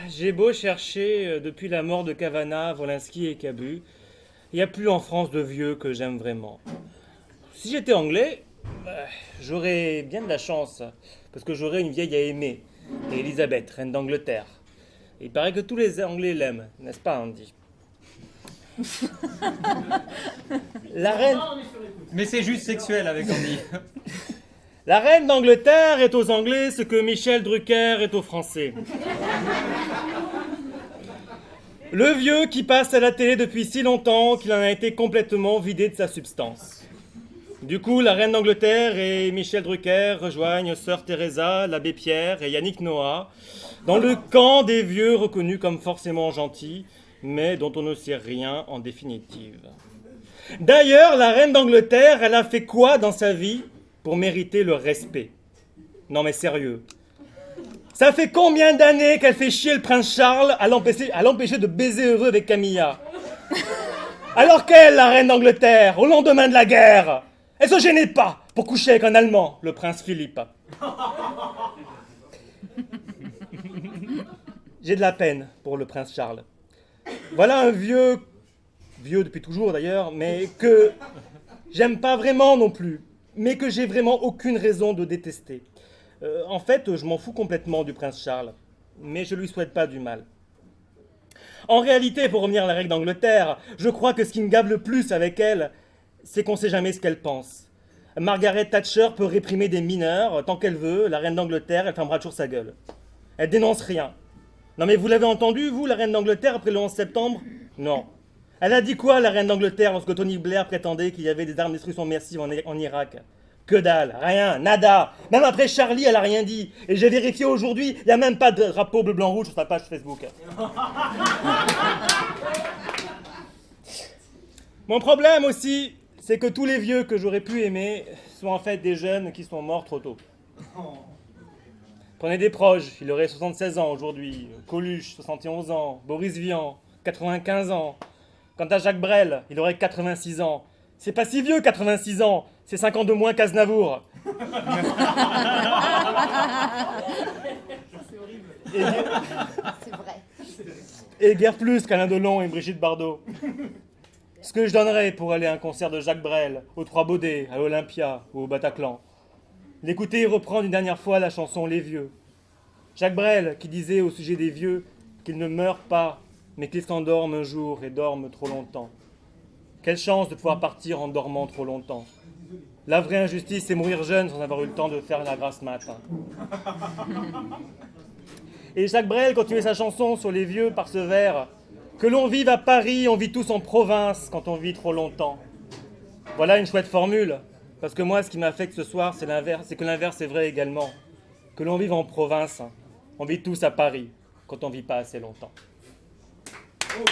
J'ai beau chercher depuis la mort de Cavana, Wolinski et Cabu, il n'y a plus en France de vieux que j'aime vraiment. Si j'étais anglais, j'aurais bien de la chance, parce que j'aurais une vieille à aimer, et Elisabeth, reine d'Angleterre. Et il paraît que tous les Anglais l'aiment, n'est-ce pas, Andy? La reine, Mais c'est juste sexuel avec Andy. la reine d'Angleterre est aux Anglais ce que Michel Drucker est aux Français. Le vieux qui passe à la télé depuis si longtemps qu'il en a été complètement vidé de sa substance. Du coup, la reine d'Angleterre et Michel Drucker rejoignent Sœur Teresa, l'abbé Pierre et Yannick Noah dans le camp des vieux reconnus comme forcément gentils, mais dont on ne sait rien en définitive. D'ailleurs, la reine d'Angleterre, elle a fait quoi dans sa vie pour mériter le respect? Non mais sérieux. Ça fait combien d'années qu'elle fait chier le prince Charles à l'empêcher de baiser heureux avec Camilla? Alors qu'elle, la reine d'Angleterre, au lendemain de la guerre, elle se gênait pas pour coucher avec un Allemand, le prince Philippe. J'ai de la peine pour le prince Charles. Voilà un vieux depuis toujours d'ailleurs, mais que j'aime pas vraiment non plus, mais que j'ai vraiment aucune raison de détester. En fait, je m'en fous complètement du prince Charles, mais je lui souhaite pas du mal. En réalité, pour revenir à la reine d'Angleterre, je crois que ce qui me gave le plus avec elle, c'est qu'on sait jamais ce qu'elle pense. Margaret Thatcher peut réprimer des mineurs tant qu'elle veut, la reine d'Angleterre, elle fermera toujours sa gueule. Elle dénonce rien. Non mais vous l'avez entendu, vous, la reine d'Angleterre, après le 11 septembre? Non. Elle a dit quoi, la reine d'Angleterre, lorsque Tony Blair prétendait qu'il y avait des armes de destruction massive en Irak? Que dalle, rien, nada. Même après Charlie, elle a rien dit. Et j'ai vérifié aujourd'hui, il n'y a même pas de drapeau bleu-blanc-rouge sur sa page Facebook. Mon problème aussi, c'est que tous les vieux que j'aurais pu aimer sont en fait des jeunes qui sont morts trop tôt. Prenez des proches, il aurait 76 ans aujourd'hui, Coluche, 71 ans, Boris Vian, 95 ans. Quant à Jacques Brel, il aurait 86 ans. C'est pas si vieux, 86 ans, c'est 5 ans de moins qu'Aznavour. C'est vrai. Et guère plus qu'Alain Delon et Brigitte Bardot. Ce que je donnerais pour aller à un concert de Jacques Brel, aux Trois Baudets, à l'Olympia ou au Bataclan. L'écouter reprendre une dernière fois la chanson Les Vieux. Jacques Brel qui disait au sujet des vieux qu'ils ne meurent pas, mais qu'ils s'endorment un jour et dorment trop longtemps. Quelle chance de pouvoir partir en dormant trop longtemps. La vraie injustice, c'est mourir jeune sans avoir eu le temps de faire la grasse mat. Et Jacques Brel continuait sa chanson sur les vieux par ce vers. Que l'on vive à Paris, on vit tous en province quand on vit trop longtemps. Voilà une chouette formule. Parce que moi, ce qui m'affecte ce soir, c'est que l'inverse est vrai également. Que l'on vive en province, on vit tous à Paris quand on vit pas assez longtemps. Oh.